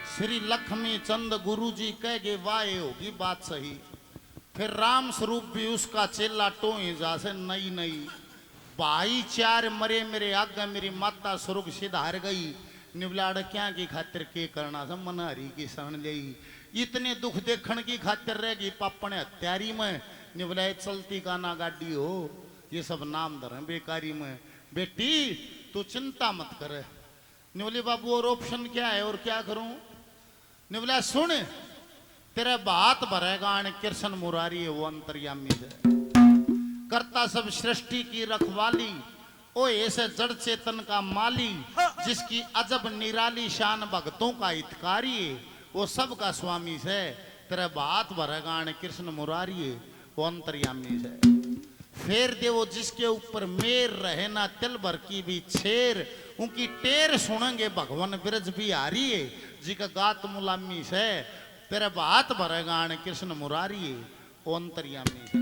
श्री लक्ष्मी चंद गुरु जी कह गए वाए होगी बात सही। फिर राम स्वरूप भी उसका चेला टोए जासे नई नई भाई चार मरे मेरे आगे मेरी माता स्वरूप सिद्ध हार गई। निवलाड़ क्या की खातिर के करना सब मन हरी की शरण ले इतने दुख देखने की खातिर रहेगी पापने हत्यारी में निवलाए चलती का ना गाड़ी हो ये सब नाम धर बेकारी में। बेटी तू चिंता मत कर। निवले बाबू और ऑप्शन क्या है और क्या करूं? निवला सुन तेरे बात भरेगा कृष्ण मुरारी है वो अंतर्यामी है करता सब सृष्टि की रखवाली ओ ऐसे जड़ चेतन का माली जिसकी अजब निराली शान भक्तों का हितकारी है वो सब का स्वामी है। तेरे बात भरेगा कृष्ण मुरारी है वो अंतर्यामी है। फेर देवो जिसके ऊपर मेर रहे ना तिल भर की भी छेर उनकी टेर सुनेंगे भगवान ब्रज भी हारी है जी का गात मुलामी से। तेरे बात भरेगा कृष्ण मुरारी है वो अंतर्यामी है।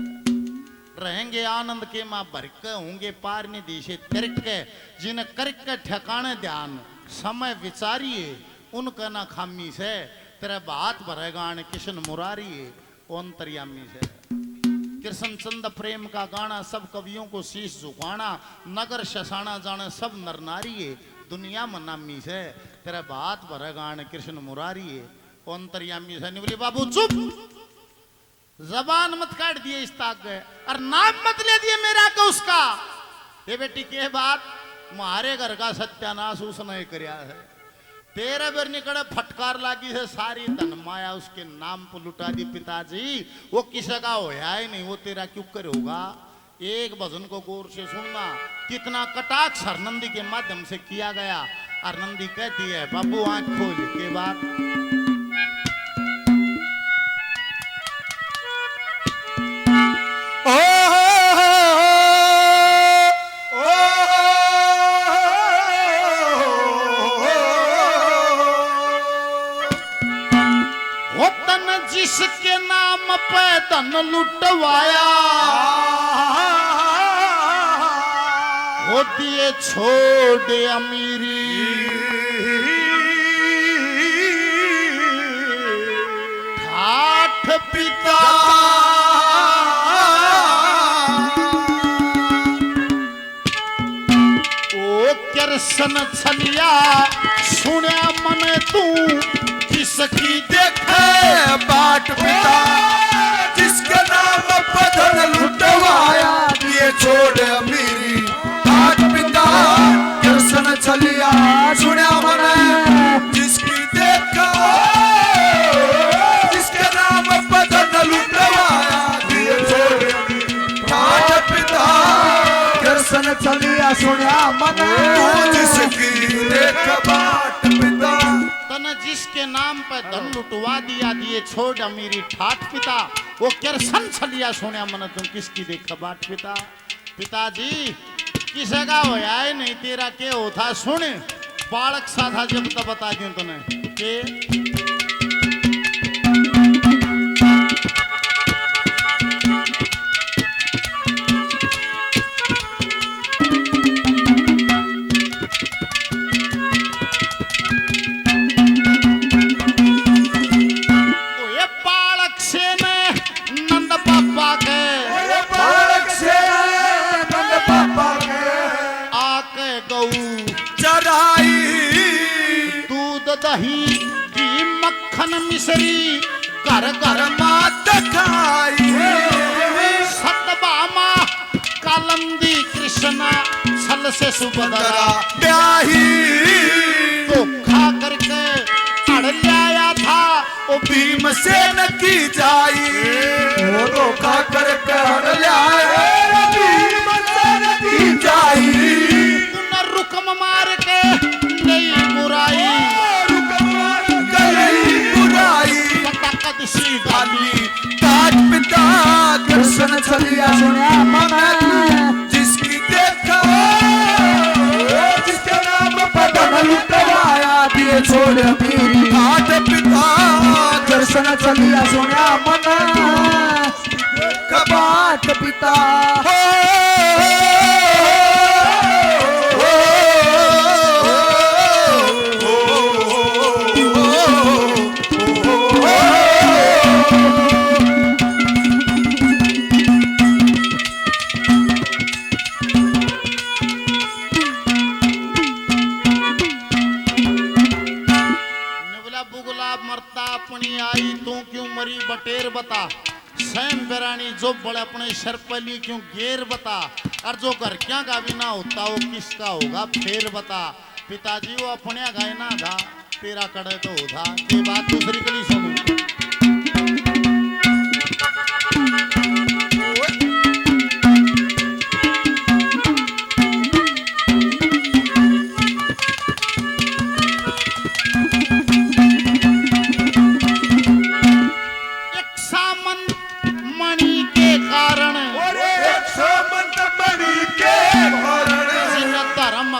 रहेंगे आनंद के माँ भर के होंगे पार निधि से तिरक के जिन्हें करके ठिकाने ध्यान समय विचारिए उनका ना खामी से। तेरे बात भरेगा कृष्ण मुरारी है वो अंतर्यामी से। कृष्ण चंद प्रेम का गाना सब कवियों को शीश झुकाना नगर शसाना जाने सब नर नारी है दुनिया में नामी से। तेरा बात भरेगा कृष्ण मुरारी है वो अंतर्यामी से। निवली बाबू चुप जबान मत काट दिए इस ताक गए और नाम मत ले दिए मेरा का उसका। ये बेटी के बात मारे घर का सत्यानाश उसने करया है। तेरे बेर निकले फटकार लागी है सारी धन माया उसके नाम पर लुटा दी पिताजी वो किसी का होया ही नहीं वो तेरा क्यों कर होगा। एक भजन को गौर से सुनना कितना कटाक्ष हरनंदी के माध्यम से किया गया। हरनंदी कहती है बाबू आंख खोल के बात जिसके नाम पे धन लुटवाया वो दिए छोड़ अमीरी ठाठ पिता ओ कृष्ण छलिया सुने मन तू जिसकी देखे बाट पिता जिसके नाम पर धन लुटवाया ये छोड़ अमीरी बाट पिता कृष्ण छलिया सुना मन जिसकी देखा जिसके नाम पर धन लुटवाया ये छोड़ अमीरी बाट पिता कृष्ण छलिया सुना मन जिसकी देखा बाट पिता जिसके नाम पर धन लुटवा दिया दिए छोड़ अमीरी ठाठ पिता वो कृष्ण छलिया सोने मन तुम किसकी देखा बाट पिता। पिताजी किसे का होया है नहीं तेरा के होता सुन बालक सा था जब तब बता दूं तुम्हें के दही की मक्खन मिश्री घर घर मात खाई सतभामा कालंदी कृष्णा छल से सुभद्रा ब्याही धोखा करके अड़ लाया था वो भीमसेन की जाई वो धोखा करके अड़ लाया भीमसेन की जाई रुकम मार के नहीं बुराई तात पिता कृष्ण छलिया सुना मन जिसकी देखा जिसके नाम पर धन लुटवाया दिए छोड़ अमीरी तात पिता कृष्ण छलिया सुना मन कबाट पिता अपनी आई तू क्यों मरी बटेर बता, सैम बेरानी जो बड़े अपने सर पली क्यों गेर बता, और जो घर क्या का भी ना होता वो किसका होगा फेर बता। पिताजी वो अपने गाय ना गा, तेरा कड़े तो था। ये बात दूसरी कली सुनू।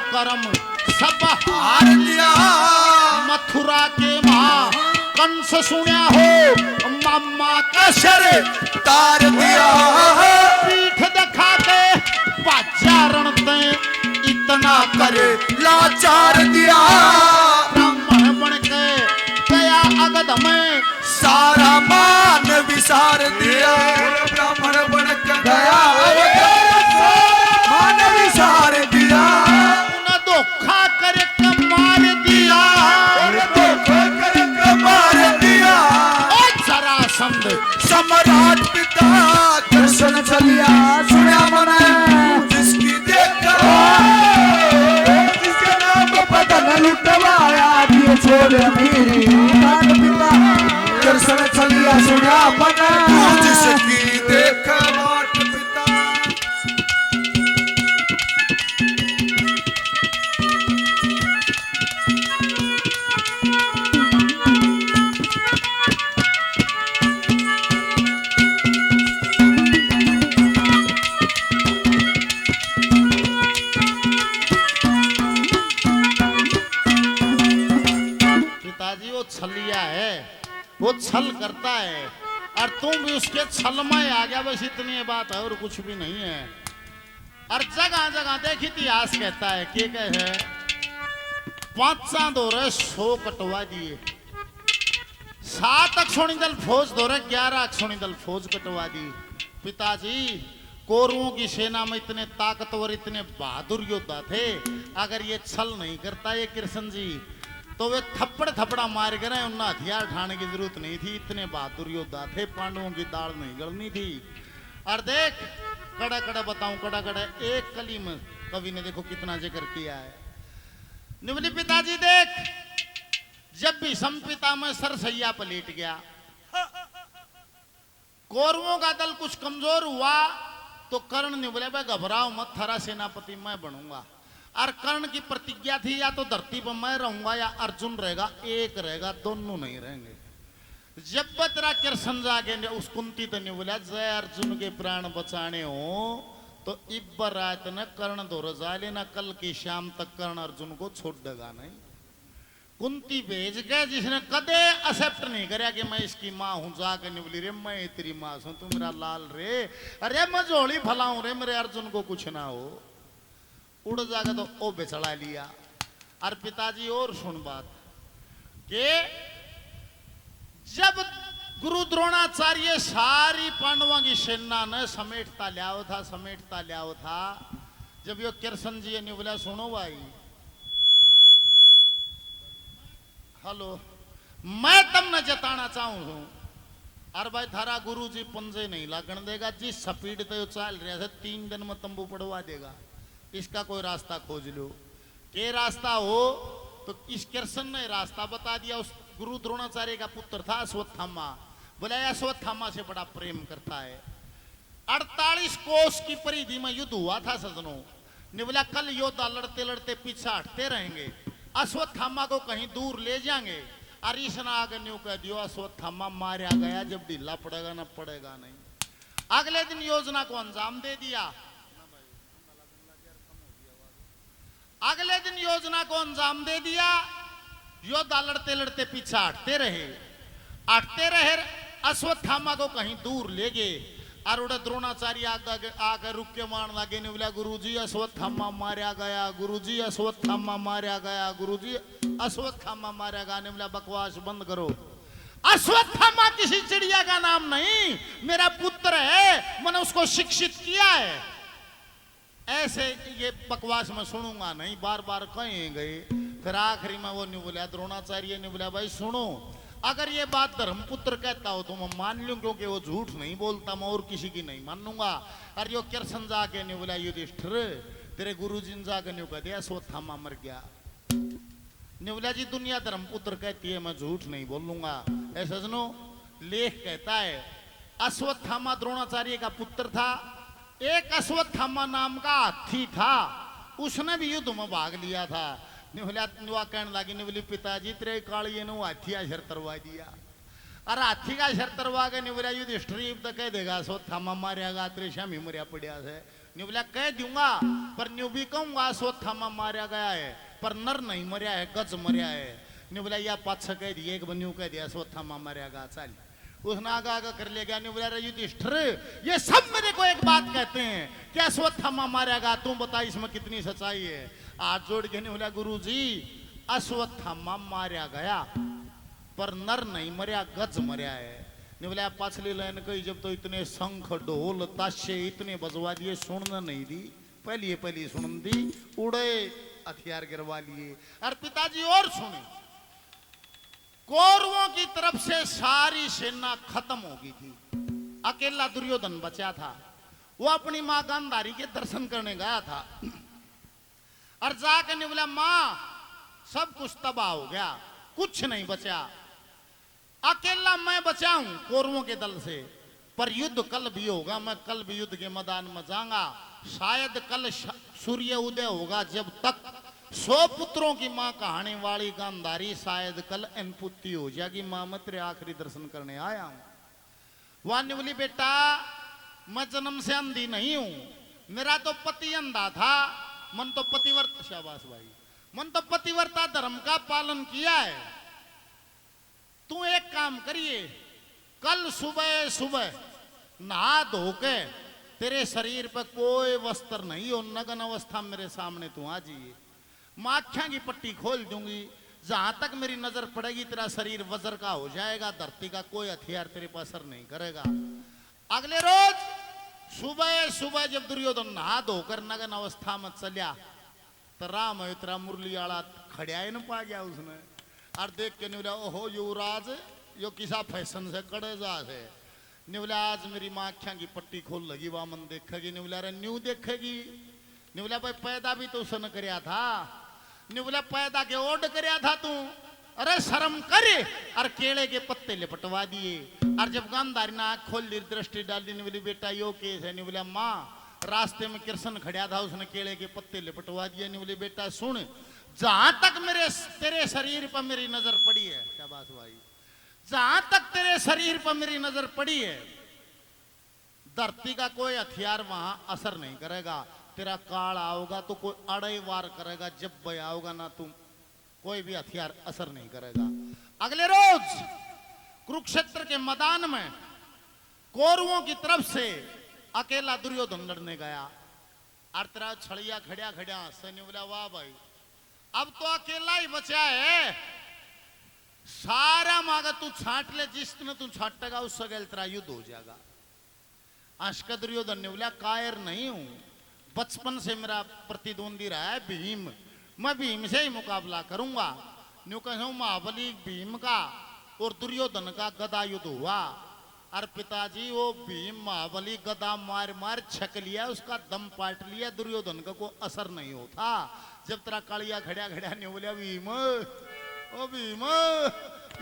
करम सब हार लिया, मथुरा के मां कंस सुनिया हो मामा का शर तार दिया, पीठ दिखा के पाचारण दे इतना करे लाचार दिया, ब्राह्मण बन के गया अगध में सारा मान विसार दिया, ब्राह्मण बन के गया मान विसार दिया, धोखा करके मार दिया, धोखा करके मार दिया, और जरासंध सम्राट पिता दर्शन चलिया सुना मने, जिसकी देखा जिसके नाम पता न लुटवाया दिए छोड़ मेरी मात पिता दर्शन चलिया सुना मने, जिसकी देखा मात पिता। छलिया है, वो छल करता है और तुम भी उसके छल में आ गया, बस इतनी बात है और कुछ भी नहीं है। और जगह जगह देख इतिहास कहता है कि कहे 5 दौरे 100 कटवा दिए, 7 अक्षोणी दल फौज दौरे 11 अक्षोणी दल फौज कटवा दी। पिताजी कौरवों की सेना में इतने ताकतवर इतने बहादुर योद्धा थे, अगर ये छल नहीं करता ये कृष्ण जी तो वे थप्पड़ थप्पड़ा मार कर उन्हें हथियार उठाने की जरूरत नहीं थी, इतने बहादुर योद्धा थे, पांडवों की दाल नहीं गलनी थी। और देख कड़ा कड़ा बताऊं, कड़ा कड़ा एक कली में कवि ने देखो कितना जिक्र किया है। निवली पिताजी देख, जब भी संपिता में सरसैया पर लेट गया, कौरवों का दल कुछ कमजोर हुआ तो कर्ण ने बोले भाई घबराओ मत, थारा सेनापति मैं बनूंगा। और कर्ण की प्रतिज्ञा थी या तो धरती पर मैं रहूंगा या अर्जुन रहेगा, एक रहेगा, दोनों नहीं रहेंगे। जब तेरा कृष्ण जागे उस कुंती तो नहीं बोला जय अर्जुन के प्राण बचाने हो तो इब्बर रात न कर्ण दौर जा लेना, कल की शाम तक कर्ण अर्जुन को छोड़ देगा नहीं। कुंती भेज गए जिसने कदे एक्सेप्ट नहीं कराया कि मैं इसकी माँ हूं, जाके नहीं बोली रे मैं तेरी माँ हूं, तू मेरा लाल रे, अरे मैं जोड़ी फलाऊं रे, मेरे अर्जुन को कुछ ना हो। उड़ जाएगा तो ओ बेचड़ा लिया। और पिताजी और सुन बात के जब गुरु द्रोणाचार्य सारी पांडवों की सेना ने समेटता लिया था, जब यो कृष्ण जी ने बोला सुनो भाई, हेलो मैं तुमने जताना चाहूं और भाई थारा गुरु जी पंजे नहीं लागण देगा, जिस स्पीड तो चल रहा है 3 दिन में तंबू पड़वा देगा, इसका कोई रास्ता खोज लो। के रास्ता हो तो इस कृष्ण ने रास्ता बता दिया। उस गुरु द्रोणाचार्य का पुत्र था अश्वत्थामा, बोला अश्वत्थामा से बड़ा प्रेम करता है। 48 कोस की परिधि में युद्ध हुआ था सजनों ने, बोला कल योद्धा लड़ते लड़ते पीछे हटते रहेंगे, अश्वत्थामा को कहीं दूर ले जाएंगे। और इसने आगे न्यू कह दियो अश्वत्थामा मारा गया, जब ढीला पड़ेगा ना पड़ेगा नहीं। अगले दिन योजना को अंजाम दे दिया, अगले दिन योजना को अंजाम दे दिया। योद्धा लड़ते लड़ते पीछे हटते रहे, अश्वत्थामा को कहीं दूर ले गए। और उड़े द्रोणाचार्य आगे रुक के मारने लगे, ने बोला गुरुजी अश्वत्थामा मारा गया, गुरुजी अश्वत्थामा मारा गया, गुरुजी अश्वत्थामा मारा गया। ने बोला बकवास बंद करो, अश्वत्थामा किसी चिड़िया का नाम नहीं, मेरा पुत्र है, मैंने उसको शिक्षित किया है। ऐसे ये बकवास में सुनूंगा नहीं, बार बार कहें गए। फिर आखिरी में वो नहीं बोला, द्रोणाचार्य ने बोला भाई सुनो, अगर ये बात धर्मपुत्र कहता हो तो मैं मान लूं, क्योंकि वो झूठ नहीं बोलता, मैं और किसी की नहीं मानूंगा। और जो कृष्ण जाके नहीं बोला युधिष्ठिर तेरे गुरुजी ने जाके नहीं कह दिया अश्वत्थामा मर गया, निवला जी दुनिया धर्मपुत्र कहती है, मैं झूठ नहीं बोलूंगा। ऐसा सुनो, लेख कहता है अश्वत्थामा द्रोणाचार्य का पुत्र था। एक अश्वत्थामा नाम का हाथी था, उसने भी युद्ध में भाग लिया था। निवला कहने लगी, निवली पिताजी तेरे कालिए ने हाथी शर तरवा दिया। अरे हाथी का शर तरवा के निवला युधिष्ठिर तो कह देगा अश्वत्थामा मारेगा, तेरे शामी मरिया पड़िया से। निवला कह दूंगा, पर न्यू भी कहूंगा अश्वत्थामा मारा गया है, पर नर नहीं मरिया है, गज मरिया है। निवला या पाछ कह दिए, एक बन्यू कह दिया अश्वत्थामा मरेगा, चल उसने आगा आगा कर ले गया। निवला युधिष्ठिर ये सब मेरे को एक बात कहते हैं कि अश्वत्थामा मारेगा, तुम बता इसमें कितनी सच्चाई है। हाथ जोड़ के निवला गुरुजी अश्वत्थामा मारा गया, पर नर नहीं मरिया, गज मरिया है। निवला पाछली लाइन कही, जब तो इतने शंख ढोल ताशे इतने बजवा दिए, सुनना नहीं दी, पहली सुन दी, उड़े हथियार गिरवा लिए। और पिताजी और सुने, कौरवों की तरफ से सारी सेना खत्म हो गई थी, अकेला दुर्योधन बचा था। वो अपनी मां गांधारी के दर्शन करने गया था और जाकर ने बोला मां सब कुछ तबाह हो गया, कुछ नहीं बचा, अकेला मैं बचा हूं कौरवों के दल से। पर युद्ध कल भी होगा, मैं कल भी युद्ध के मैदान में जाऊंगा। शायद कल सूर्य उदय होगा, जब तक 100 पुत्रों की मां कहानी वाली गांधारी शायद कल अनपुत्ती हो जाएगी। मां मैं तेरे आखिरी दर्शन करने आया हूं। वहां ने बोली बेटा मैं जन्म से अंधी नहीं हूं, मेरा तो पति अंधा था, मन तो पतिव्रता, शाबाश भाई, मन तो पतिव्रता धर्म का पालन किया है। तू एक काम करिए, कल सुबह सुबह नहा धो के तेरे शरीर पर कोई वस्त्र नहीं हो, नग्न अवस्था मेरे सामने तू आ जाइए, मैं आँखों की पट्टी खोल दूंगी, जहां तक मेरी नजर पड़ेगी तेरा शरीर वज्र का हो जाएगा, धरती का कोई हथियार तेरे पर असर नहीं करेगा। अगले रोज सुबह सुबह जब दुर्योधन नहा धोकर नग्न अवस्था में चलिया तो राम इतना मुरली आला खड़िया न पा गया उसने। और देख के निवला ओहो युवराज यो किसा फैशन से कड़े जा से। निवला आज मेरी माँ आँखों की पट्टी खोल लगी, वामन देखेगी। निवला रे न्यू देखेगी। निवला भाई पैदा भी तो उसने करया था, निवला पैदा के ओड करया था तू, अरे शर्म करे। और केले के पत्ते लिपटवा दिए। और जब गांधारी ने आँख खोल ली, दृष्टि डाल दी, निवली बेटा यो केस है। निवला माँ रास्ते में कृष्ण खड़ा था, उसने केले के पत्ते लिपटवा दिए। निवली बेटा सुन, जहां तक तेरे शरीर पर मेरी नजर पड़ी है, शाबाश भाई, जहां तक तेरे शरीर पर मेरी नजर पड़ी है, धरती का कोई हथियार वहां असर नहीं करेगा। तेरा काल आओगा तो कोई अड़े वार करेगा, जब भाई आओगा ना तुम कोई भी हथियार असर नहीं करेगा। अगले रोज कुरुक्षेत्र के मैदान में कौरवों की तरफ से अकेला दुर्योधन लड़ने गया। और तेरा छड़िया खड़िया खड़िया सैन्य बोला वाह भाई अब तो अकेला ही बचा है, सारा मांगा तू छांट ले, जिसने तू छाटेगा उससे तेरा युद्ध हो जाएगा। आशका दुर्योधन ने बोला कायर नहीं हूं, बचपन से मेरा प्रतिद्वंदी रहा है भीम, मैं भीम से ही मुकाबला करूंगा। न्यू कहूं महाबली भीम का और दुर्योधन का गदा युद्ध हुआ। और पिताजी वो भीम महाबली गदा मार मार छक लिया, उसका दम पाट लिया, दुर्योधन का कोई असर नहीं होता। जब तेरा कालिया खड़ा खड़ा नहीं बोलिया भीम ओ भीम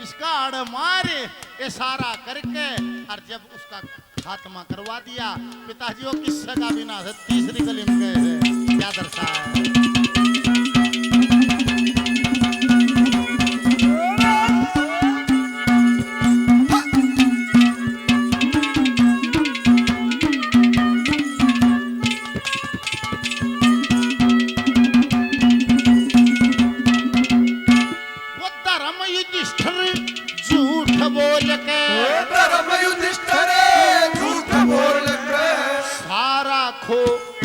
इसका आड़ मार इशारा करके, और जब उसका खात्मा करवा दिया, पिताजी वो किस्से का भी ना है, तीसरी गली में गए हैं, क्या दर्शाया है।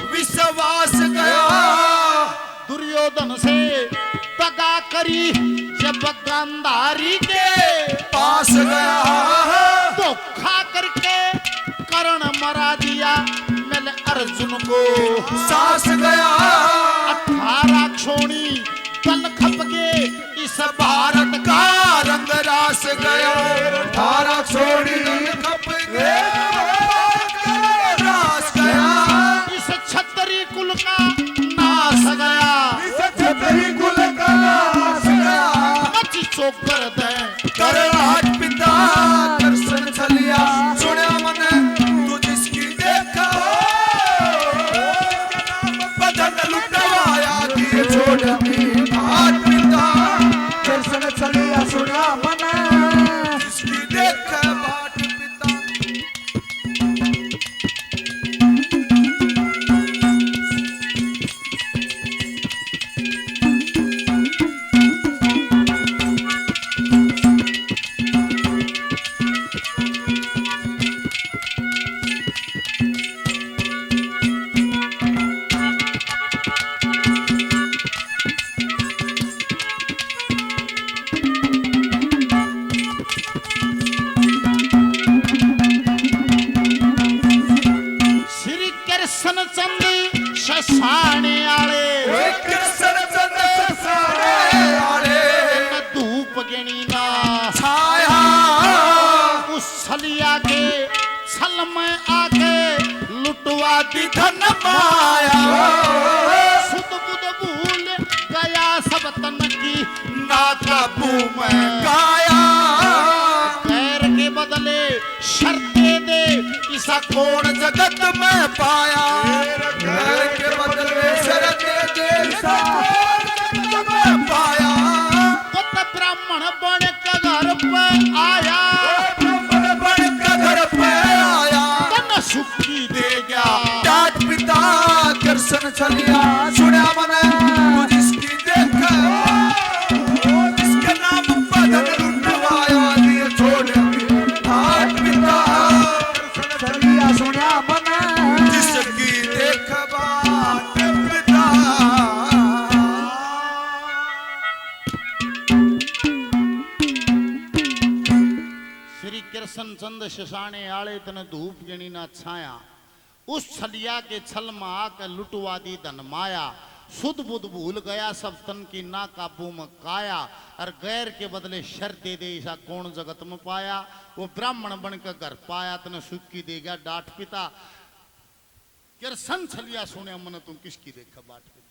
विश्वास गया दुर्योधन से तगा करी, जब गांधारी के पास गया धोखा करके कर्ण मरा दिया, मिल अर्जुन को सास गया। 18 क्षोणी दल खप के इस भारत का रंग रास गया। चोकर दे कर राज पिता दर्शन छलिया सुना मन तू जिसकी देखा बदन लुटवाया दिए छोड़ राज पिता दर्शन छलिया सुना मन जिसकी देखा बाट पिता श्री कृष्ण चंद शसाने आले कृष्ण चंद्र ससारे आले धूप गिणी ना छाया उस छलिया के छल में आके लुटवा दी धन माया सुध बुध भूल गया सब तन की ना काबू में काया गैर के बदले शर्तें दे ईसा कौन जगत में पाया घर के बदले शरत दे जगत में पाया पुत ब्राह्मण बन के घर पे आया ब्राह्मण बन के घर पे आया तन सुखी दे गया जात पिता कृष्ण छलिया सुना मन तू जिसकी देखा जिसके नाम बदन लुटवाया दिए छोड़ जात पिता कृष्ण छलिया सुना मन जिसकी देखा बाट पिता श्री कृष्ण चंद शसाने आले तन धूप गिणी ना छाया उस छलिया के छल में आकर लुटवा दी धन माया सुध बुध भूल गया सब तन की ना काबू में काया और गैर के बदले शर्त दे दे ऐसा कौन जगत में पाया वो ब्राह्मण बनकर घर पाया तने सुख की देगा डांट पिता कृष्ण छलिया सुने मन तुम किसकी देखा बाट पिता